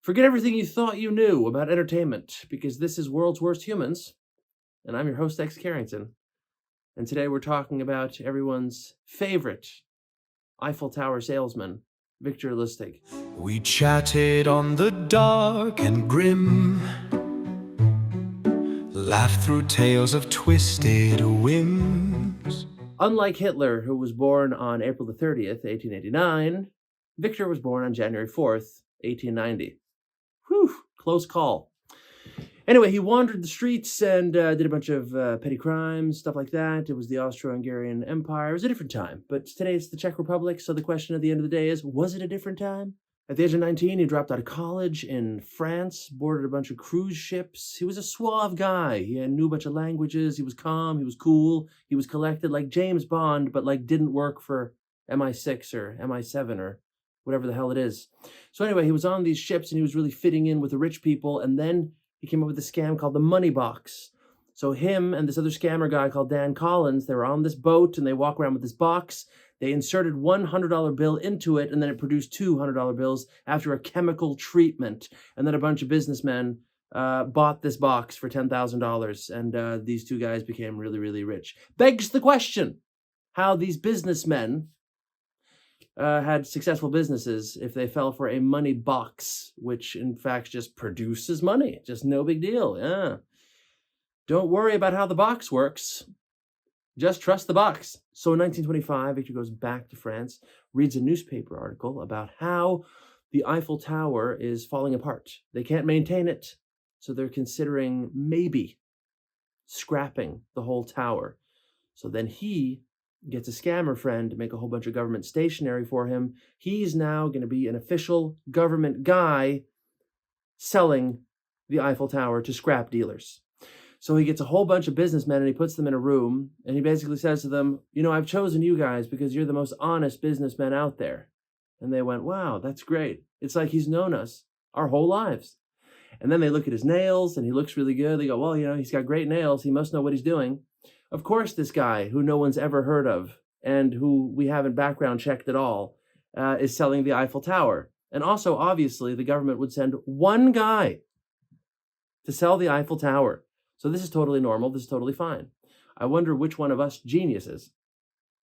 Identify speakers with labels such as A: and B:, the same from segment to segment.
A: Forget everything you thought you knew about entertainment, because this is World's Worst Humans, and I'm your host, X Carrington. And today we're talking about everyone's favorite Eiffel Tower salesman, Victor Lustig.
B: We chatted on the dark and grim, laughed through tales of twisted whims.
A: Unlike Hitler, who was born on April the 30th, 1889, Victor was born on January 4th, 1890. Whew, close call. Anyway, he wandered the streets and did a bunch of petty crimes, stuff like that. It was the Austro-Hungarian Empire. It was a different time. But today it's the Czech Republic, so the question at the end of the day is, was it a different time? At the age of 19, he dropped out of college in France, boarded a bunch of cruise ships. He was a suave guy. He knew a bunch of languages. He was calm. He was cool. He was collected like James Bond, but like didn't work for MI6 or MI7 or whatever the hell it is. So anyway, he was on these ships and he was really fitting in with the rich people. And then he came up with a scam called the money box. So him and this other scammer guy called Dan Collins, they were on this boat and they walk around with this box. They inserted one $100 bill into it, and then it produced two $100 bills after a chemical treatment. And then a bunch of businessmen bought this box for $10,000, and these two guys became really, really rich. Begs the question how these businessmen had successful businesses if they fell for a money box, which in fact just produces money. Just no big deal. Yeah. Don't worry about how the box works. Just trust the box. So in 1925, Victor goes back to France, reads a newspaper article about how the Eiffel Tower is falling apart. They can't maintain it, so they're considering maybe scrapping the whole tower. So then he gets a scammer friend to make a whole bunch of government stationery for him. He's now going to be an official government guy selling the Eiffel Tower to scrap dealers. So he gets a whole bunch of businessmen and he puts them in a room and he basically says to them, you know, I've chosen you guys because you're the most honest businessmen out there. And they went, wow, that's great. It's like he's known us our whole lives. And then they look at his nails and he looks really good. They go, well, you know, he's got great nails. He must know what he's doing. Of course, this guy who no one's ever heard of and who we haven't background checked at all is selling the Eiffel Tower. And also, obviously, the government would send one guy to sell the Eiffel Tower. So this is totally normal. This is totally fine. I wonder which one of us geniuses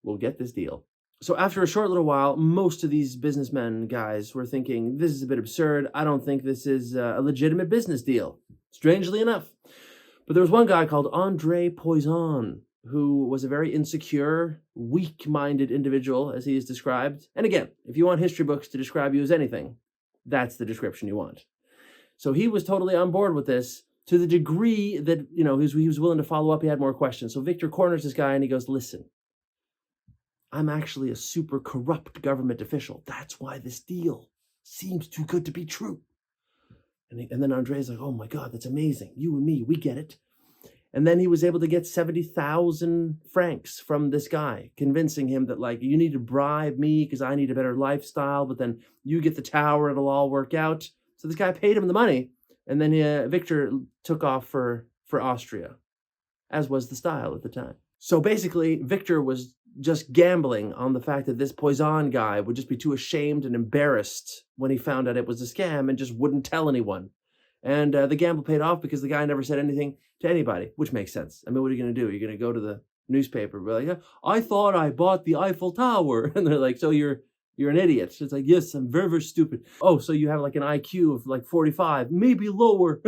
A: will get this deal. So after a short little while, most of these businessmen guys were thinking, this is a bit absurd. I don't think this is a legitimate business deal, strangely enough. But there was one guy called André Poisson, who was a very insecure, weak-minded individual, as he is described. And again, if you want history books to describe you as anything, that's the description you want. So he was totally on board with this, to the degree that, you know, he was willing to follow up. He had more questions. So Victor corners this guy and he goes, listen, I'm actually a super corrupt government official. That's why this deal seems too good to be true. And then Andre's like, oh my God, that's amazing. You and me, we get it. And then he was able to get 70,000 francs from this guy, convincing him that, like, you need to bribe me because I need a better lifestyle, but then you get the tower, it'll all work out. So this guy paid him the money. And then Victor took off for Austria, as was the style at the time. So basically, Victor was just gambling on the fact that this Poisson guy would just be too ashamed and embarrassed when he found out it was a scam and just wouldn't tell anyone. And the gamble paid off because the guy never said anything to anybody, which makes sense. I mean, what are you going to do? You're going to go to the newspaper and be like, yeah, I thought I bought the Eiffel Tower. And they're like, so you're an idiot. It's like, yes, I'm very, very stupid. Oh, so you have like an IQ of like 45, maybe lower.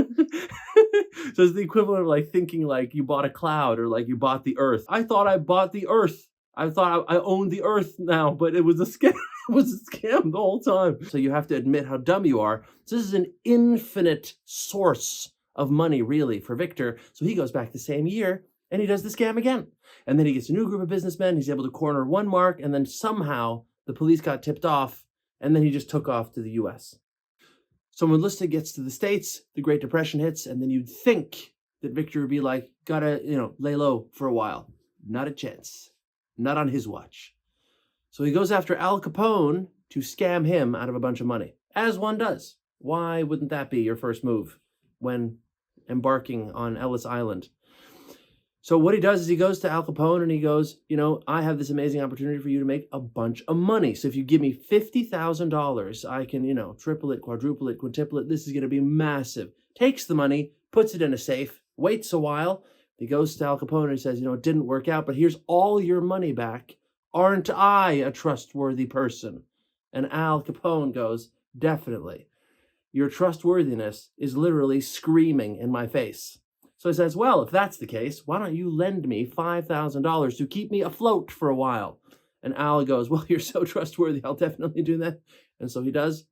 A: So it's the equivalent of like thinking like you bought a cloud or like you bought the earth. I thought I bought the earth. I thought I owned the earth now, but it was a scam. It was a scam the whole time. So you have to admit how dumb you are. So this is an infinite source of money, really, for Victor. So he goes back the same year and he does the scam again. And then he gets a new group of businessmen. He's able to corner one mark, and then somehow the police got tipped off, and then he just took off to the US. So when Lustig gets to the States, the Great Depression hits, and then you'd think that Victor would be like, gotta, lay low for a while. Not a chance. Not on his watch. So he goes after Al Capone to scam him out of a bunch of money, as one does. Why wouldn't that be your first move when embarking on Ellis Island? So what he does is he goes to Al Capone and he goes, I have this amazing opportunity for you to make a bunch of money. So if you give me $50,000, I can, triple it, quadruple it, quintuple it. This is going to be massive. Takes the money, puts it in a safe, waits a while. He goes to Al Capone and he says, it didn't work out, but here's all your money back. Aren't I a trustworthy person? And Al Capone goes, definitely. Your trustworthiness is literally screaming in my face. So he says, well, if that's the case, why don't you lend me $5,000 to keep me afloat for a while? And Al goes, well, you're so trustworthy, I'll definitely do that. And so he does.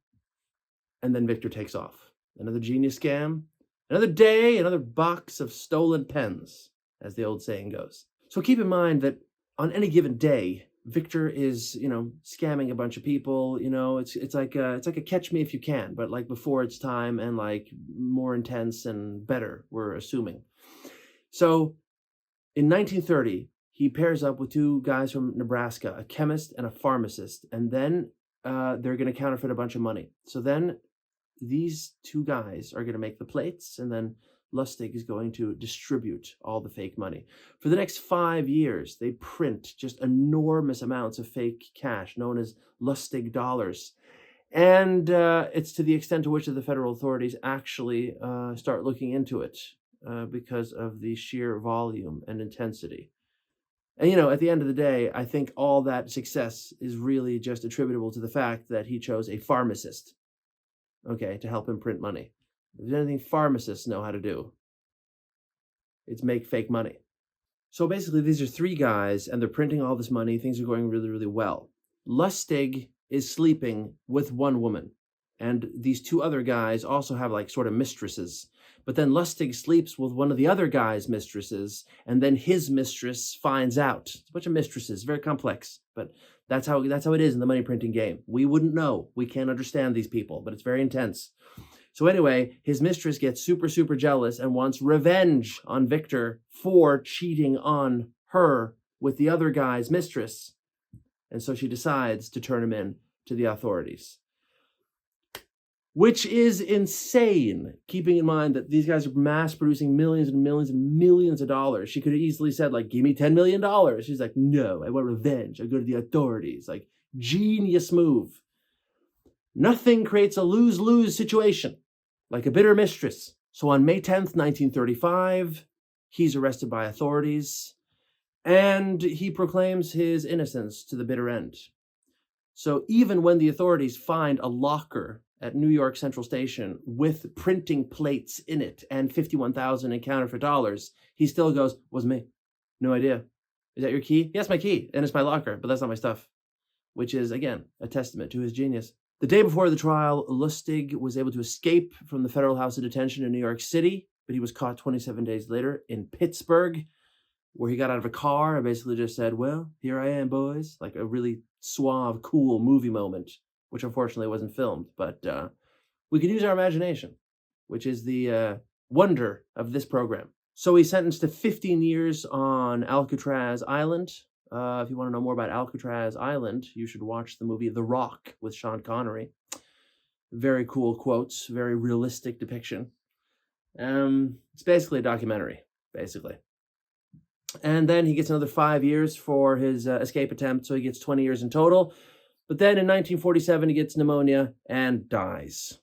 A: And then Victor takes off. Another genius scam, another day, another box of stolen pens, as the old saying goes. So keep in mind that on any given day, Victor is, scamming a bunch of people. It's like a catch me if you can, but like before its time and like more intense and better, we're assuming. So in 1930, he pairs up with two guys from Nebraska, a chemist and a pharmacist, and then they're going to counterfeit a bunch of money. So then these two guys are going to make the plates, and then Lustig is going to distribute all the fake money. For the next 5 years, they print just enormous amounts of fake cash, known as Lustig dollars. And it's to the extent to which the federal authorities actually start looking into it because of the sheer volume and intensity. And, at the end of the day, I think all that success is really just attributable to the fact that he chose a pharmacist, to help him print money. If there's anything pharmacists know how to do, it's make fake money. So basically, these are three guys, and they're printing all this money. Things are going really, really well. Lustig is sleeping with one woman, and these two other guys also have like sort of mistresses. But then Lustig sleeps with one of the other guy's mistresses, and then his mistress finds out. It's a bunch of mistresses, very complex, but that's how it is in the money printing game. We wouldn't know. We can't understand these people, but it's very intense. So anyway, his mistress gets super, super jealous and wants revenge on Victor for cheating on her with the other guy's mistress. And so she decides to turn him in to the authorities, which is insane, keeping in mind that these guys are mass producing millions and millions and millions of dollars. She could have easily said, like, give me $10 million. She's like, no, I want revenge. I go to the authorities. Like, genius move. Nothing creates a lose-lose situation like a bitter mistress. So on May 10th, 1935, he's arrested by authorities, and he proclaims his innocence to the bitter end. So even when the authorities find a locker at New York Central Station with printing plates in it and 51,000 in counterfeit dollars, he still goes, was me. No idea. Is that your key? Yes, my key. And it's my locker, but that's not my stuff. Which is, again, a testament to his genius. The day before the trial, Lustig was able to escape from the federal house of detention in New York City, but he was caught 27 days later in Pittsburgh, where he got out of a car and basically just said, well, here I am, boys. Like a really suave, cool movie moment, which unfortunately wasn't filmed, but we can use our imagination, which is the wonder of this program. So he's sentenced to 15 years on Alcatraz Island. If you want to know more about Alcatraz Island, you should watch the movie The Rock with Sean Connery. Very cool quotes, very realistic depiction. It's basically a documentary, basically. And then he gets another 5 years for his escape attempt, so he gets 20 years in total. But then in 1947, he gets pneumonia and dies.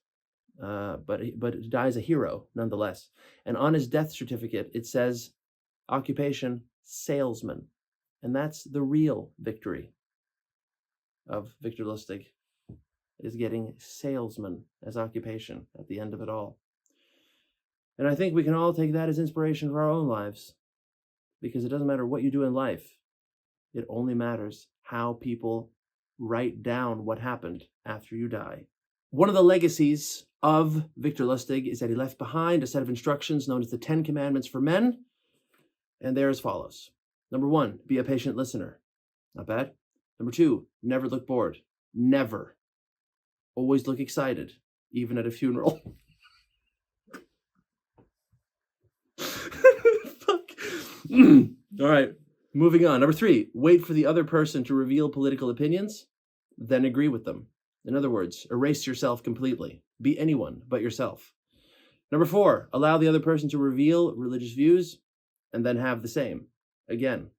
A: But he dies a hero, nonetheless. And on his death certificate, it says, occupation, salesman. And that's the real victory of Victor Lustig, is getting salesman as occupation at the end of it all. And I think we can all take that as inspiration for our own lives, because it doesn't matter what you do in life. It only matters how people write down what happened after you die. One of the legacies of Victor Lustig is that he left behind a set of instructions known as the 10 Commandments for Men, and they're as follows. Number 1, be a patient listener. Not bad. Number 2, never look bored. Never. Always look excited, even at a funeral. Fuck. All right, moving on. Number 3, wait for the other person to reveal political opinions, then agree with them. In other words, erase yourself completely. Be anyone but yourself. Number 4, allow the other person to reveal religious views, and then have the same. Again,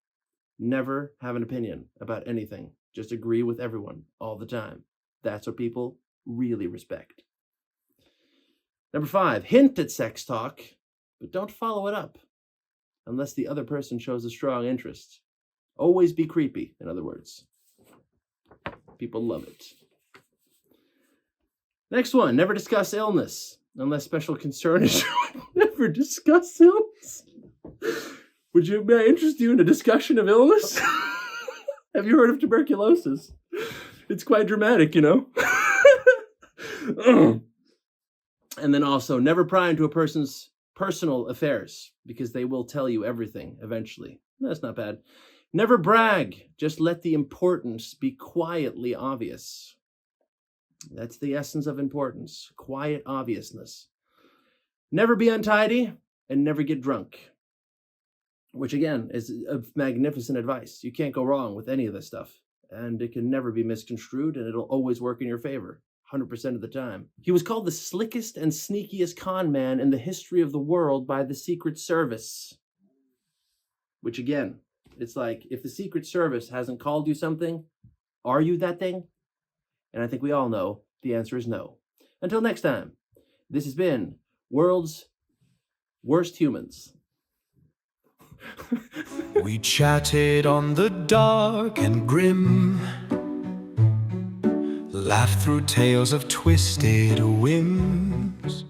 A: never have an opinion about anything. Just agree with everyone all the time. That's what people really respect. Number 5, hint at sex talk, but don't follow it up unless the other person shows a strong interest. Always be creepy, in other words. People love it. Next one, never discuss illness unless special concern is shown. Never discuss illness. May I interest you in a discussion of illness? Have you heard of tuberculosis? It's quite dramatic, you know? And then also, never pry into a person's personal affairs because they will tell you everything eventually. That's not bad. Never brag. Just let the importance be quietly obvious. That's the essence of importance. Quiet obviousness. Never be untidy and never get drunk. Which again is a magnificent advice. You can't go wrong with any of this stuff. And it can never be misconstrued and it'll always work in your favor. 100% of the time. He was called the slickest and sneakiest con man in the history of the world by the Secret Service. Which again, it's like, if the Secret Service hasn't called you something, are you that thing? And I think we all know the answer is no. Until next time, this has been World's Worst Humans.
B: We chatted on the dark and grim, laughed through tales of twisted whims.